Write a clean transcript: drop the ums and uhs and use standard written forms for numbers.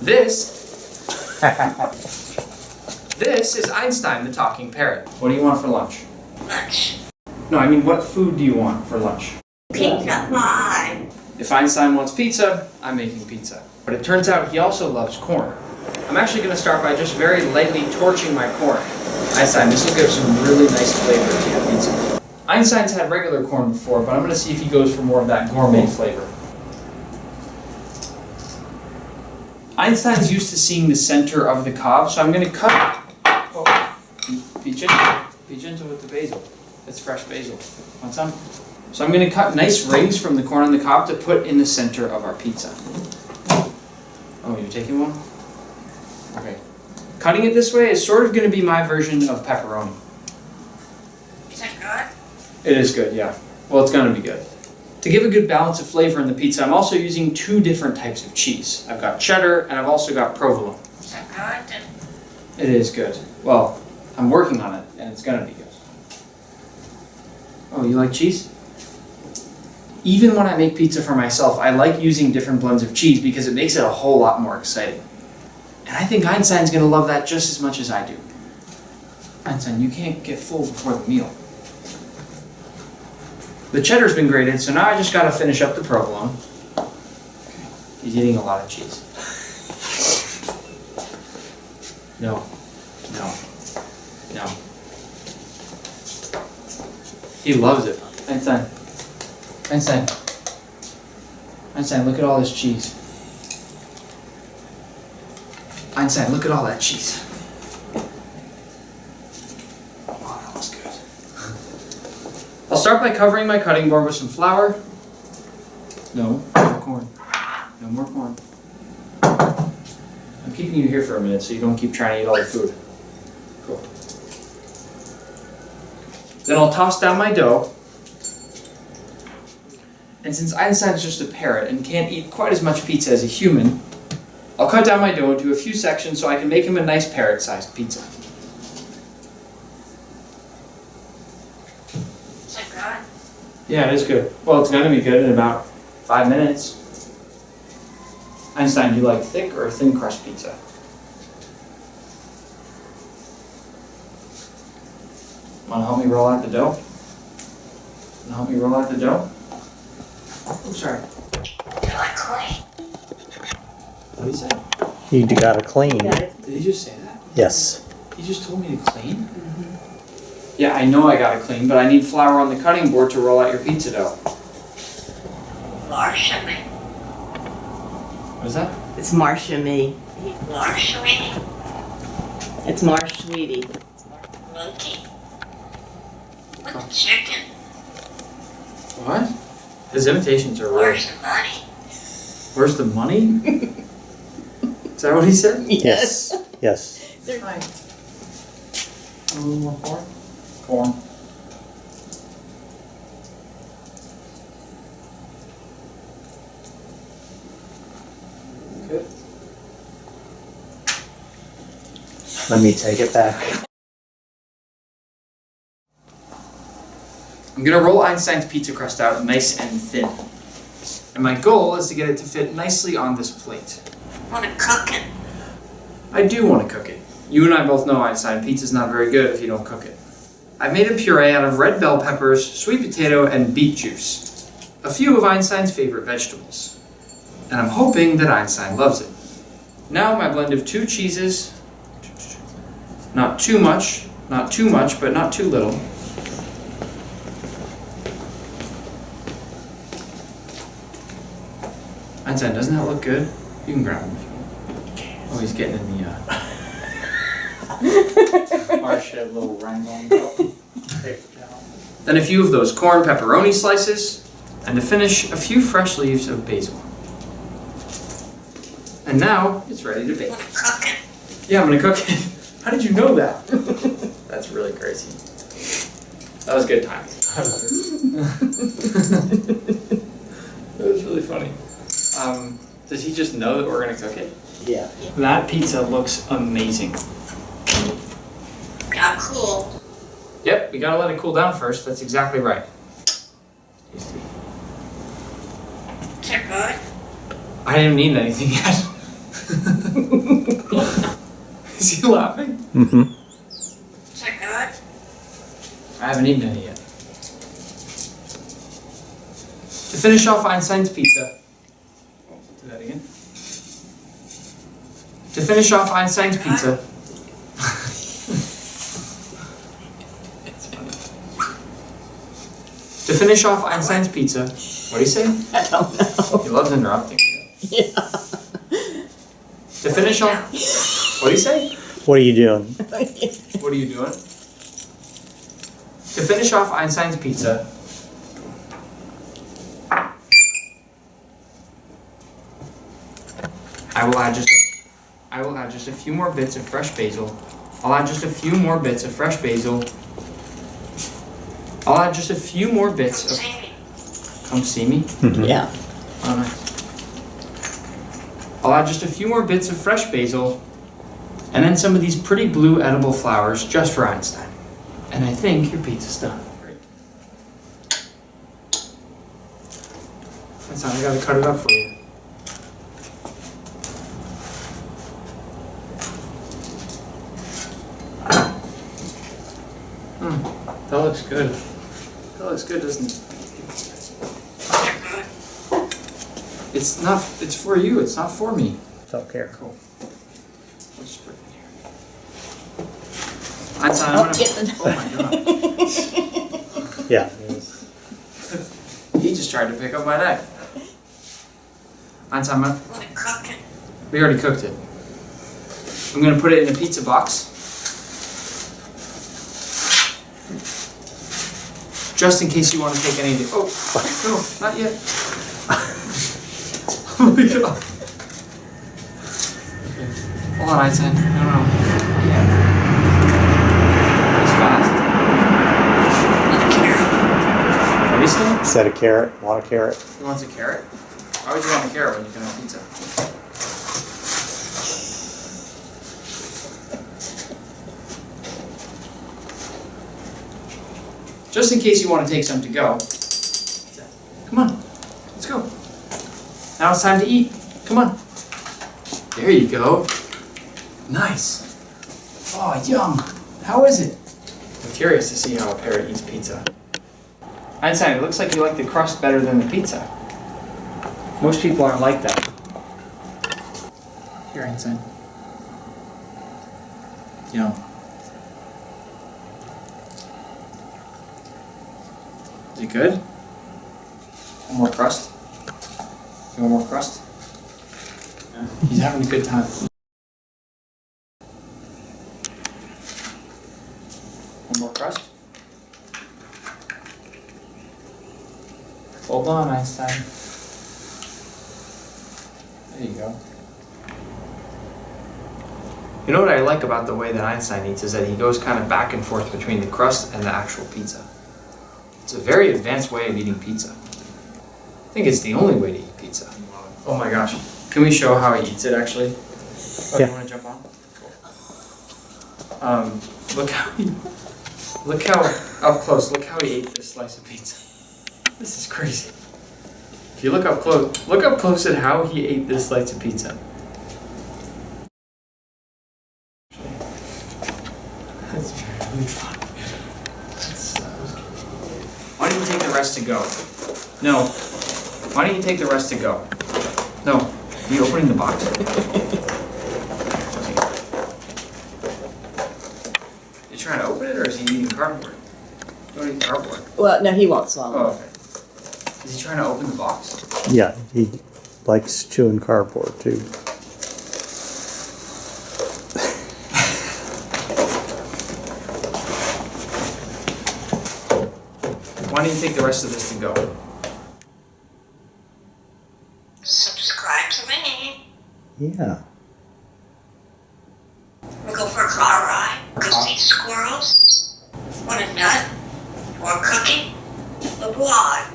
This is Einstein, the talking parrot. What do you want for lunch? Lunch. No, I mean, what food do you want for lunch? Pizza pie. If Einstein wants pizza, I'm making pizza. But it turns out he also loves corn. I'm actually going to start by just very lightly torching my corn. Einstein, this will give some really nice flavor to your pizza. Einstein's had regular corn before, but I'm going to see if he goes for more of that gourmet flavor. Einstein's used to seeing the center of the cob, so I'm going to cut it. Oh, be gentle. Be gentle with the basil. It's fresh basil. Want some? So I'm going to cut nice rings from the corn on the cob to put in the center of our pizza. Oh, you're taking one? Okay. Cutting it this way is sort of going to be my version of pepperoni. Is that good? It is good, yeah. Well, it's going to be good. To give a good balance of flavor in the pizza, I'm also using 2 different types of cheese. I've got cheddar and I've also got provolone. Is that good? It is good. Well, I'm working on it and it's going to be good. Oh, you like cheese? Even when I make pizza for myself, I like using different blends of cheese because it makes it a whole lot more exciting. And I think Einstein's going to love that just as much as I do. Einstein, you can't get full before the meal. The cheddar's been grated, so now I just got to finish up the provolone. Okay. He's eating a lot of cheese. No. No. No. He loves it. Einstein. Einstein. Einstein, look at all this cheese. Einstein, look at all that cheese. Oh, that looks good. I'll start by covering my cutting board with some flour. No, more corn. No more corn. I'm keeping you here for a minute so you don't keep trying to eat all the food. Cool. Then I'll toss down my dough. And since Einstein's just a parrot and can't eat quite as much pizza as a human, I'll cut down my dough into a few sections so I can make him a nice parrot-sized pizza. Is that good? Yeah, it is good. Well, it's going to be good in about 5 minutes. Einstein, do you like thick or thin crust pizza? Want to help me roll out the dough? Want to help me roll out the dough? Oh, sorry. Do I clean? What did he say? You gotta clean. Did he just say that? Yes. He just told me to clean? Mm-hmm. Yeah, I know I gotta clean, but I need flour on the cutting board to roll out your pizza dough. Marsha me. What is that? It's Marsha me. Marsha me. It's Marsh Sweetie. Monkey. With chicken. What? His imitations are weird. Where's the money? Where's the money? Is that what he said? Yes. Yes. They're fine. A little more corn? Corn. Good. Let me take it back. I'm gonna roll Einstein's pizza crust out nice and thin. And my goal is to get it to fit nicely on this plate. Want to cook it? I do want to cook it. You and I both know, Einstein, pizza's not very good if you don't cook it. I've made a puree out of red bell peppers, sweet potato, and beet juice. A few of Einstein's favorite vegetables. And I'm hoping that Einstein loves it. Now my blend of 2 cheeses. Not too much, but not too little. Einstein, doesn't that look good? You can grab him if you want. Oh, he's getting in the Marsh had a little wrangle. Then a few of those corn pepperoni slices, and to finish, a few fresh leaves of basil. And now it's ready to bake. Want to cook it? Yeah, I'm gonna cook it. How did you know that? That's really crazy. That was good timing. That was really funny. Does he just know that we're gonna cook it? Yeah. That pizza looks amazing. Got cool. Yep, we gotta let it cool down first. That's exactly right. Is that good? I haven't eaten anything yet. Is he laughing? Mm-hmm. Is it good? I haven't eaten any yet. To finish off Einstein's pizza. Oh, do that again. To finish off Einstein's pizza. It's funny. To finish off Einstein's pizza. What do you say? I don't know. He loves interrupting. Yeah. To finish off. What do you say? What are you doing? What are you doing? To finish off Einstein's pizza. I will add just a few more bits of fresh basil. I'll add just a few more bits of fresh basil. I'll add just a few more bits of. See me. Come see me. Yeah. Oh, nice. I'll add just a few more bits of fresh basil, and then some of these pretty blue edible flowers just for Einstein. And I think your pizza's done. Great. That's how I gotta cut it up for you. That looks good. That looks good, doesn't it? It's not, it's for you, it's not for me. Self-care. Cool. We'll just put it in here. Einstein, I'm gonna, oh my god. Yeah. He just tried to pick up my knife. Einstein, I'm gonna cook it. we already cooked it. I'm gonna put it in a pizza box. Just in case you want to take any of the, oh, no, not yet. Oh my god. Okay. Hold on, Einstein. No. Yeah. It's fast. What do you say? Set a carrot. Want a carrot? He wants a carrot? Why would you want a carrot when you can have pizza? Just in case you want to take some to go. Come on, let's go. Now it's time to eat. Come on. There you go. Nice. Oh, yum. How is it? I'm curious to see how a parrot eats pizza. Einstein, it looks like you like the crust better than the pizza. Most people aren't like that. Here, Einstein. Yum. Is it good? One more crust? You want more crust? Yeah. He's having a good time. One more crust? Hold on, Einstein. There you go. You know what I like about the way that Einstein eats is that he goes kind of back and forth between the crust and the actual pizza. It's a very advanced way of eating pizza. I think it's the only way to eat pizza. Oh my gosh. Can we show how he eats it actually? Oh, Yeah. you want to jump on? Cool. Look how up close, look how he ate this slice of pizza. This is crazy. If you look up close at how he ate this slice of pizza. That's really fun. Why don't you take the rest to go? No. Why don't you take the rest to go? No. Are you opening the box? You trying to open it or is he eating cardboard? Don't eat cardboard. Well, no, he won't Oh, swallow. okay. Is he trying to open the box? Yeah, he likes chewing cardboard too. Why don't you take the rest of this to go? Subscribe to me. Yeah. We'll go for a car ride. Go see squirrels. Want a nut? Or cookie? The blog.